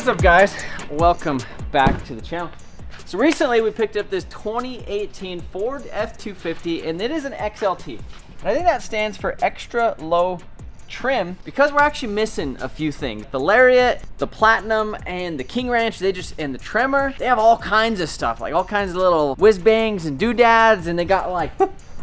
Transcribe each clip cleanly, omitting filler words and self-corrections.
What's up, guys? Welcome back to the channel. So recently we picked up this 2018 Ford F-250 and it is an XLT. And I think that stands for extra low trim because we're actually missing a few things. The Lariat, the Platinum, and the King Ranch, and the Tremor, they have all kinds of stuff, like all kinds of little whiz bangs and doodads, and they got like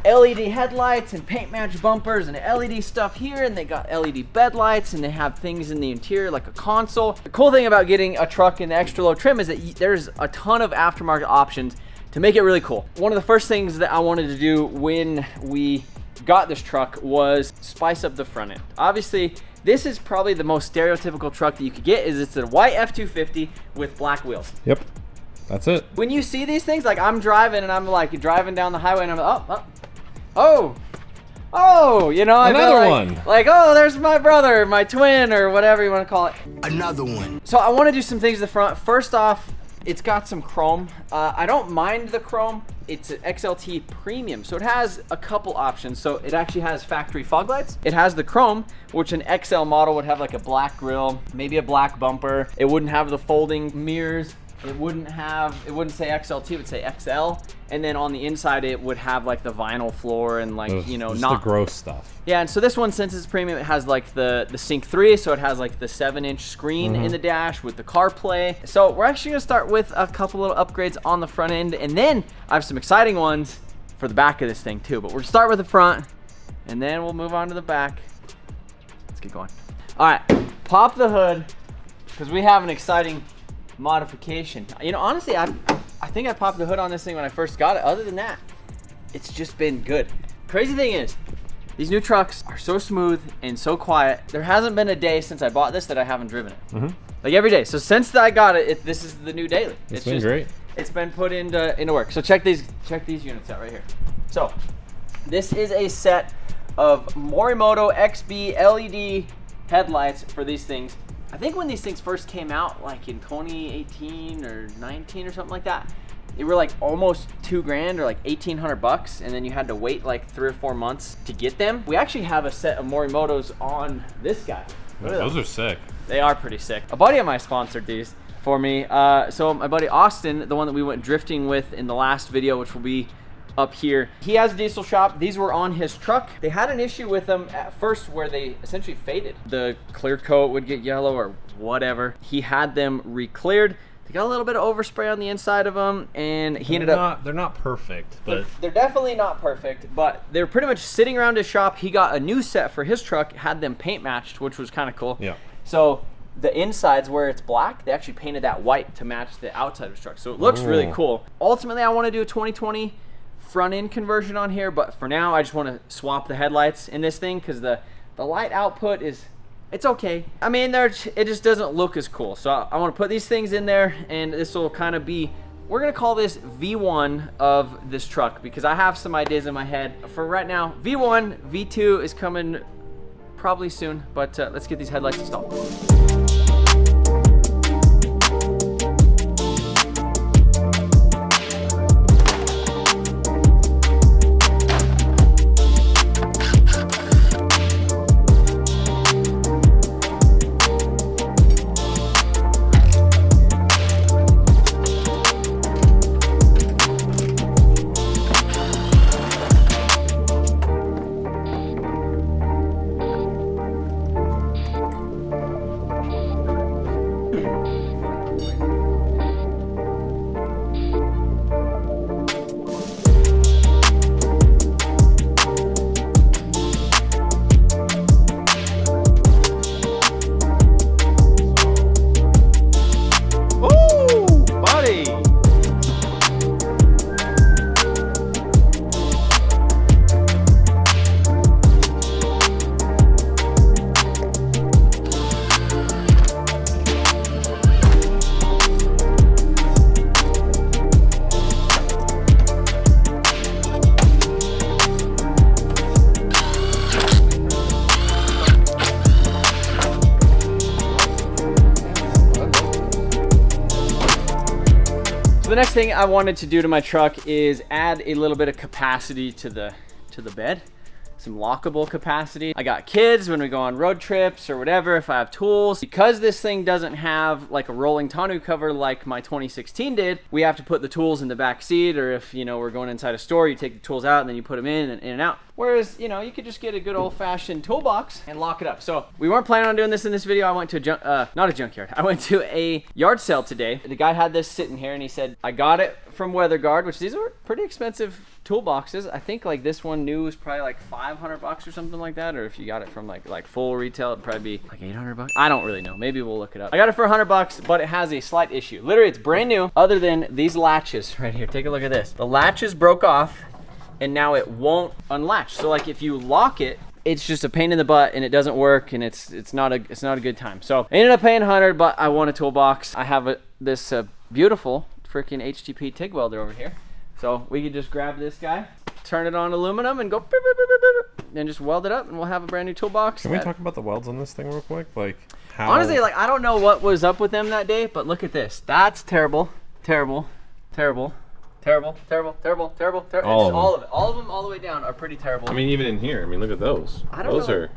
LED headlights and paint match bumpers and LED stuff here, and they got LED bed lights, and they have things in the interior like a console. The cool thing about getting a truck in the extra low trim is that there's a ton of aftermarket options to make it really cool. One of the first things that I wanted to do when we got this truck was spice up the front end. Obviously, this is probably the most stereotypical truck that you could get. It's a white F-250 with black wheels. Yep, that's it. When you see these things, like I'm driving and I'm like driving down the highway and I'm like, oh, you know, another one. Like, oh, there's my brother, my twin, or whatever you want to call it. Another one. So I want to do some things to the front. First off, it's got some chrome. I don't mind the chrome. It's an XLT premium, so it has a couple options. So it actually has factory fog lights. It has the chrome, which an XL model would have like a black grille, maybe a black bumper. It wouldn't have the folding mirrors. It wouldn't say XLT, it would say XL. And then on the inside, it would have like the vinyl floor and like, you know, just not the gross stuff. Yeah, and so this one, since it's premium, it has like the Sync 3, so it has like the 7-inch screen in the dash with the CarPlay. So we're actually gonna start with a couple little upgrades on the front end, and then I have some exciting ones for the back of this thing too. But we'll start with the front, and then we'll move on to the back. Let's get going. All right, pop the hood, because we have an exciting modification. You know, honestly, I think I popped the hood on this thing when I first got it. Other than that, it's just been good. Crazy thing is, these new trucks are so smooth and so quiet. There hasn't been a day since I bought this that I haven't driven it. Like every day. So since I got it, this is the new daily. It's been great. It's been put into work. So check these units out right here. So this is a set of MotionAuto XB LED headlights for these things. I think when these things first came out, like in 2018 or 19 or something like that, they were like almost $2,000 or like 1,800 bucks, and then you had to wait like 3 or 4 months to get them. We actually have a set of MotionAutos on this guy. Those are sick. They are pretty sick. A buddy of mine sponsored these for me. So my buddy Austin, the one that we went drifting with in the last video, which will be up here, he has a diesel shop. These were on his truck. They had an issue with them at first where they essentially faded. The clear coat would get yellow or whatever. He had them re-cleared. They got a little bit of overspray on the inside of them, and he ended up... They're not perfect, but... They're definitely not perfect, but they're pretty much sitting around his shop. He got a new set for his truck, had them paint matched, which was kind of cool. Yeah. So the insides where it's black, they actually painted that white to match the outside of his truck. So it looks really cool. Ultimately, I want to do a 2020 front end conversion on here, but for now I just want to swap the headlights in this thing because the light output it's okay. I mean, it just doesn't look as cool. So I want to put these things in there, and this will kind of be, we're gonna call this V1 of this truck because I have some ideas in my head. For right now, V1, V2 is coming probably soon, but let's get these headlights installed. So the next thing I wanted to do to my truck is add a little bit of capacity to the bed. some lockable capacity. I got kids when we go on road trips or whatever, if I have tools. Because this thing doesn't have like a rolling tonneau cover like my 2016 did, we have to put the tools in the back seat, or if, you know, we're going inside a store, you take the tools out and then you put them in and out. Whereas, you know, you could just get a good old-fashioned toolbox and lock it up. So we weren't planning on doing this in this video. I went to not a junkyard. I went to a yard sale today. The guy had this sitting here and he said, I got it from WeatherGuard, which these are pretty expensive toolboxes. I think like this one new is probably like 500 bucks or something like that. Or if you got it from like full retail, it'd probably be like 800 bucks. I don't really know. Maybe we'll look it up. I got it for 100 bucks, but it has a slight issue. Literally, it's brand new other than these latches right here. Take a look at this. The latches broke off and now it won't unlatch. So like if you lock it, it's just a pain in the butt and it doesn't work, and it's not a good time. So I ended up paying 100, but I want a toolbox. I have this beautiful freaking HTP TIG welder over here. So we could just grab this guy, turn it on aluminum, and go beep, beep, beep, beep, beep, and just weld it up, and we'll have a brand new toolbox. Can we talk about the welds on this thing real quick? Like, how? Honestly, like, I don't know what was up with them that day, but look at this. That's terrible, terrible, terrible, terrible, terrible, terrible, terrible, terrible. All of it. All of them, all the way down, are pretty terrible. I mean, even in here. I mean, look at those. I don't know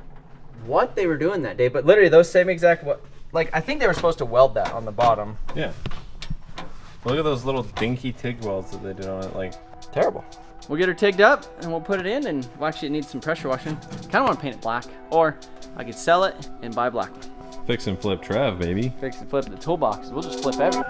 what they were doing that day, but literally those same exact like I think they were supposed to weld that on the bottom. Yeah. Look at those little dinky TIG welds that they did on it. Like, terrible. We'll get her tigged up and we'll put it in, and well, actually it needs some pressure washing. Kind of want to paint it black, or I could sell it and buy black one. fix and flip Trev, baby. Fix and flip the toolbox. We'll just flip everything.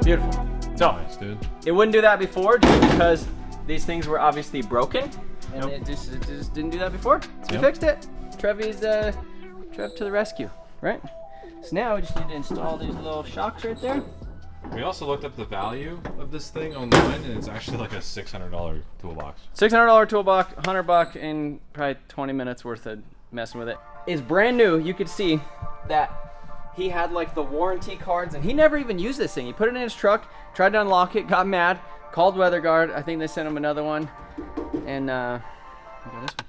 Beautiful. So, Nice, dude. it wouldn't do that before just because these things were obviously broken, and it just didn't do that before. So we fixed it. Trevi's Trev to the rescue, right? So now we just need to install these little shocks right there. We also looked up the value of this thing online, and it's actually like a $600 toolbox. $600 toolbox, 100 bucks, and probably 20 minutes worth of messing with it. It's brand new. You could see that he had like the warranty cards, and he never even used this thing. He put it in his truck, tried to unlock it, got mad, called WeatherGuard. I think they sent him another one, and we got this one.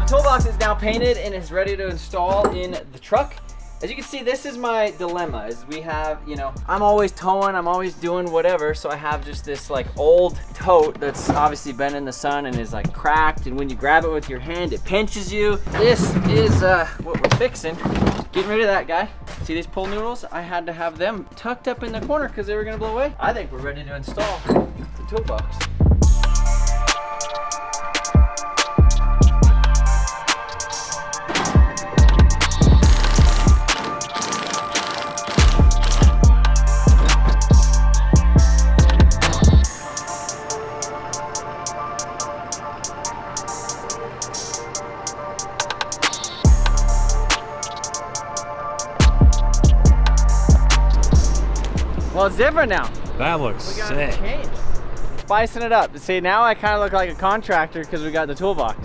Toolbox is now painted and is ready to install in the truck. As you can see, this is my dilemma, is we have, you know, I'm always towing, I'm always doing whatever, so I have just this like old tote that's obviously been in the sun and is like cracked, and when you grab it with your hand, it pinches you. This is what we're fixing. Getting rid of that guy. See these pull noodles? I had to have them tucked up in the corner because they were gonna blow away. I think we're ready to install the toolbox. Well, it's different now. That looks We got sick. it changed. spicing it up. See, now I kind of look like a contractor because we got the toolbox.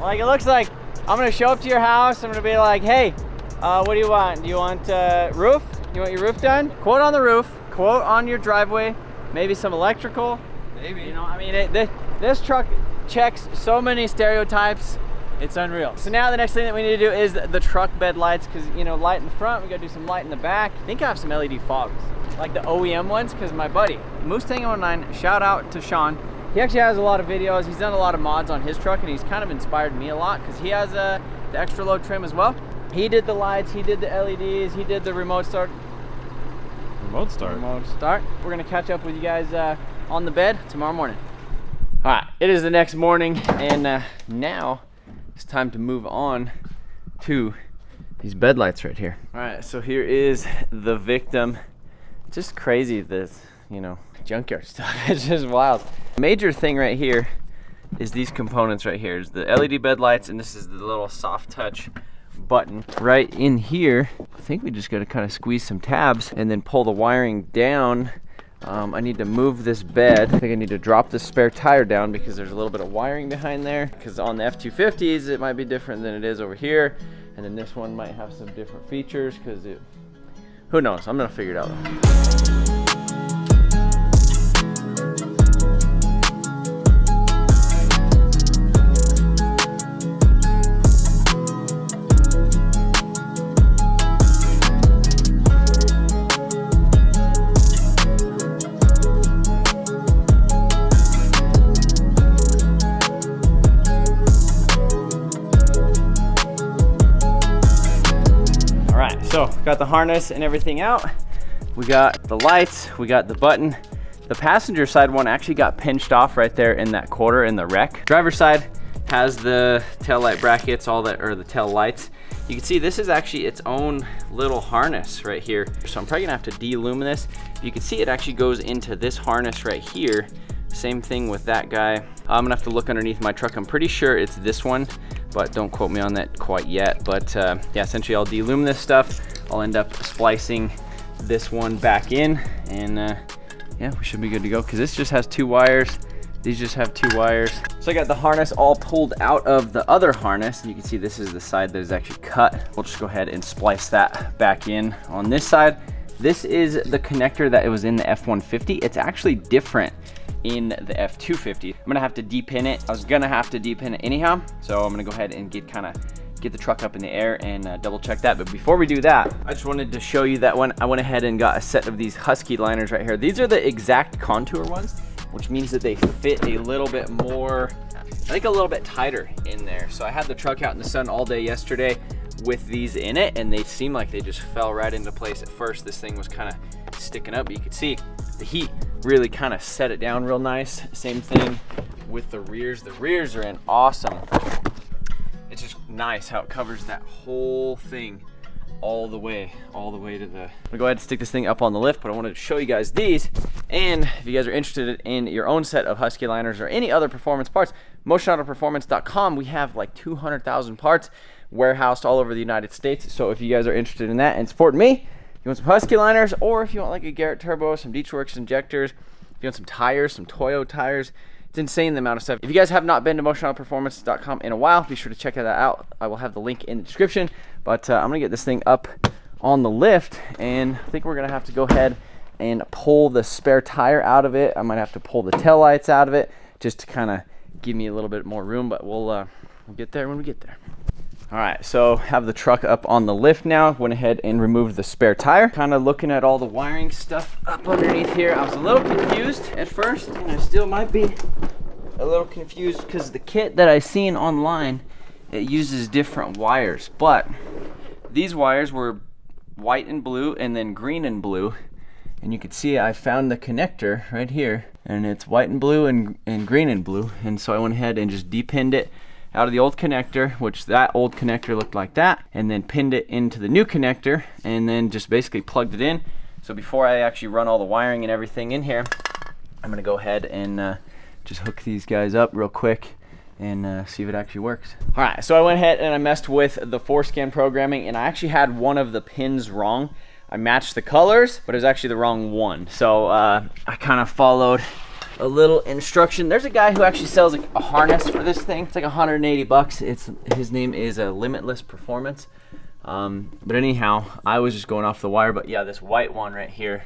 Like, it looks like I'm gonna show up to your house. I'm gonna be like, hey, what do you want? Do you want roof? You want your roof done? Quote on the roof, quote on your driveway, maybe some electrical. Maybe. You know, I mean, this truck checks so many stereotypes. It's unreal. So now the next thing that we need to do is the truck bed lights, because, you know, light in the front, we gotta do some light in the back. I think I have some LED fogs, like the OEM ones, because my buddy, Mustang 09, shout out to Sean. He actually has a lot of videos. He's done a lot of mods on his truck, and he's kind of inspired me a lot, because he has the extra low trim as well. He did the lights, he did the LEDs, he did the remote start. Remote start? Remote start. We're gonna catch up with you guys on the bed tomorrow morning. All right, it is the next morning, and now it's time to move on to these bed lights right here. All right, so here is the victim. It's just crazy, this, you know, junkyard stuff. It's just wild. Major thing right here is these components right here. Is the LED bed lights, and this is the little soft touch button right in here. I think we just got to kind of squeeze some tabs and then pull the wiring down. I need to move this bed. I think I need to drop the spare tire down because there's a little bit of wiring behind there. Because on the F-250s, it might be different than it is over here. And then this one might have some different features because who knows? I'm gonna figure it out. So, got the harness and everything out. We got the lights, we got the button. The passenger side one actually got pinched off right there in that quarter in the wreck. Driver's side has the tail light brackets, all that, or the tail lights. You can see this is actually its own little harness right here. So I'm probably gonna have to de-lumen this. You can see it actually goes into this harness right here. Same thing with that guy. I'm gonna have to look underneath my truck. I'm pretty sure it's this one, but don't quote me on that quite yet. But yeah, essentially I'll de-lumen this stuff. I'll end up splicing this one back in, and yeah, we should be good to go, because this just has 2 wires. These just have 2 wires. So I got the harness all pulled out of the other harness. You can see this is the side that is actually cut. We'll just go ahead and splice that back in on this side. This is the connector that it was in the F-150. It's actually different in the F-250. I'm gonna have to depin it. I was gonna have to depin it anyhow, so I'm gonna go ahead and get the truck up in the air and double check that. But before we do that, I just wanted to show you that when I went ahead and got a set of these Husky liners right here. These are the exact contour ones, which means that they fit a little bit more, I think a little bit tighter in there. So I had the truck out in the sun all day yesterday with these in it, and they seem like they just fell right into place at first. This thing was kind of sticking up, but you could see the heat really kind of set it down real nice. Same thing with the rears. The rears are in awesome. It's just nice how it covers that whole thing all the way to the... I'm gonna go ahead and stick this thing up on the lift, but I wanted to show you guys these. And if you guys are interested in your own set of Husky liners or any other performance parts, MotionAutoPerformance.com, we have like 200,000 parts warehoused all over the United States. So if you guys are interested in that and supporting me, you want some Husky liners, or if you want like a Garrett turbo, some Deechworks injectors, if you want some tires, some Toyo tires, it's insane the amount of stuff. If you guys have not been to MotionAutoPerformance.com in a while, be sure to check that out. I will have the link in the description. But I'm gonna get this thing up on the lift, and I think we're gonna have to go ahead and pull the spare tire out of it. I might have to pull the tail lights out of it just to kind of give me a little bit more room, but we'll get there when we get there. All right, so have the truck up on the lift now. Went ahead and removed the spare tire. Kind of looking at all the wiring stuff up underneath here. I was a little confused at first, and I still might be a little confused because the kit that I seen online, it uses different wires, but these wires were white and blue and then green and blue. And you can see I found the connector right here, and it's white and blue and green and blue. And so I went ahead and just depinned it out of the old connector, which that old connector looked like that, and then pinned it into the new connector, and then just basically plugged it in. So before I actually run all the wiring and everything in here, I'm gonna go ahead and just hook these guys up real quick and see if it actually works. All right, so I went ahead and I messed with the forescan programming, and I actually had one of the pins wrong. I matched the colors, but it was actually the wrong one. So I kind of followed a little instruction. There's a guy who actually sells like a harness for this thing. It's like 180 bucks. His name is Limitless Performance. But anyhow, I was just going off the wire. But yeah, this white one right here,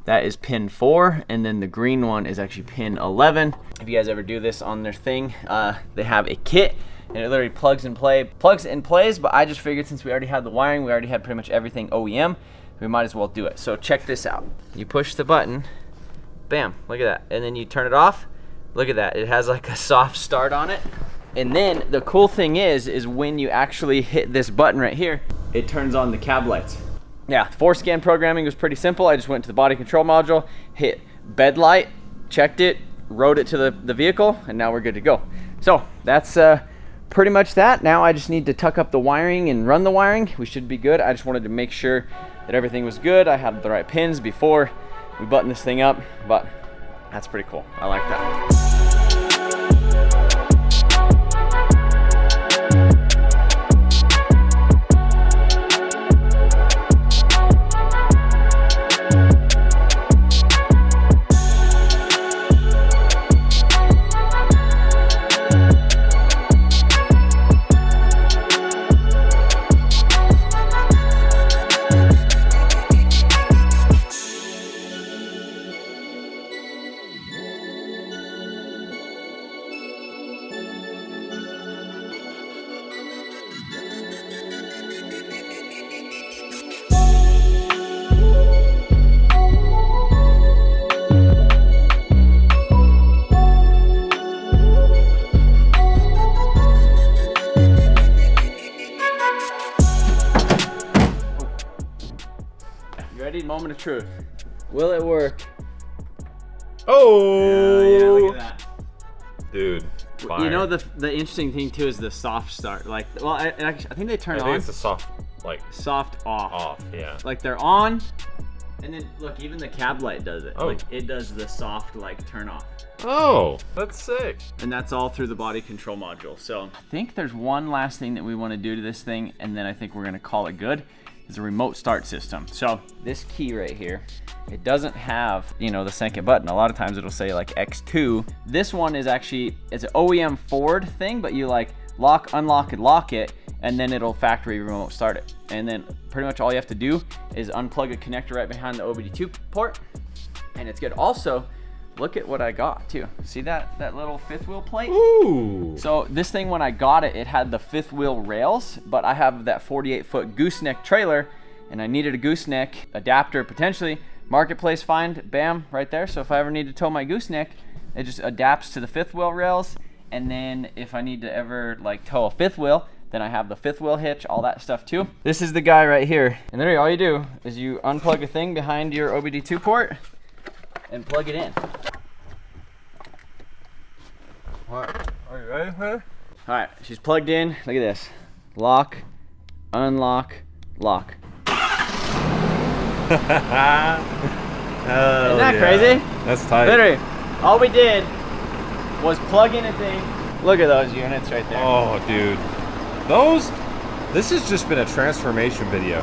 that is pin 4, and then the green one is actually pin 11. If you guys ever do this on their thing, they have a kit, and it literally plugs and plays. But I just figured since we already had the wiring, we already had pretty much everything OEM, we might as well do it. So check this out. You push the button, bam, look at that, and then you turn it off. Look at that, it has like a soft start on it. And then the cool thing is when you actually hit this button right here, it turns on the cab lights. Yeah, 4-scan programming was pretty simple. I just went to the body control module, hit bed light, checked it, wrote it to the vehicle, and now we're good to go. So that's pretty much that. Now I just need to tuck up the wiring and run the wiring. We should be good. I just wanted to make sure that everything was good. I had the right pins before we button this thing up, but that's pretty cool. I like that. Ready? Moment of truth. Will it work? Oh! Yeah, look at that. Dude, fire. You know, the interesting thing too is the soft start. Like, well, I think they turn on. I think it's the soft, like... Soft off. Off, yeah. Like, they're on, and then, look, even the cab light does it. Oh. Like, it does the soft, like, turn off. Oh, that's sick. And that's all through the body control module. So, I think there's one last thing that we want to do to this thing, and then I think we're going to call it good. Is a remote start system. So this key right here, it doesn't have, you know, the second button. A lot of times it'll say like X2. This one is actually, it's an OEM Ford thing, but you like lock, unlock, and lock it, and then it'll factory remote start it. And then pretty much all you have to do is unplug a connector right behind the OBD2 port, and it's good. Also, look at what I got too. See that little fifth wheel plate? Ooh. So this thing, when I got it, it had the fifth wheel rails, but I have that 48-foot gooseneck trailer, and I needed a gooseneck adapter potentially. Marketplace find, bam, right there. So if I ever need to tow my gooseneck, it just adapts to the fifth wheel rails. And then if I need to ever like tow a fifth wheel, then I have the fifth wheel hitch, all that stuff too. This is the guy right here. And literally all you do is you unplug a thing behind your OBD2 port and plug it in. What? Are you ready for it? All right, she's plugged in. Look at this. Lock, unlock, lock. Isn't that crazy? That's tight. Literally, all we did was plug in a thing. Look at those units right there. Oh, dude. This has just been a transformation video.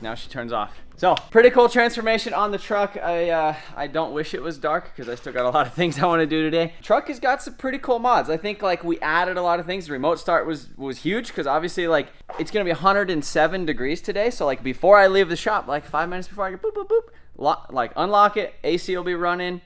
Now she turns off. So, pretty cool transformation on the truck. I don't wish it was dark because I still got a lot of things I want to do today. Truck has got some pretty cool mods. I think like we added a lot of things. The remote start was huge because obviously like it's gonna be 107 degrees today. So like before I leave the shop, like 5 minutes before I go boop boop boop, like unlock it, AC will be running,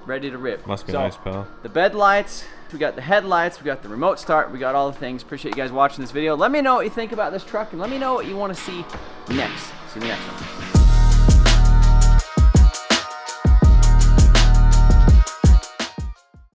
ready to rip. Must be nice, pal. The bed lights, we got the headlights, we got the remote start, we got all the things. Appreciate you guys watching this video. Let me know what you think about this truck, and let me know what you want to see next. See you in the next one.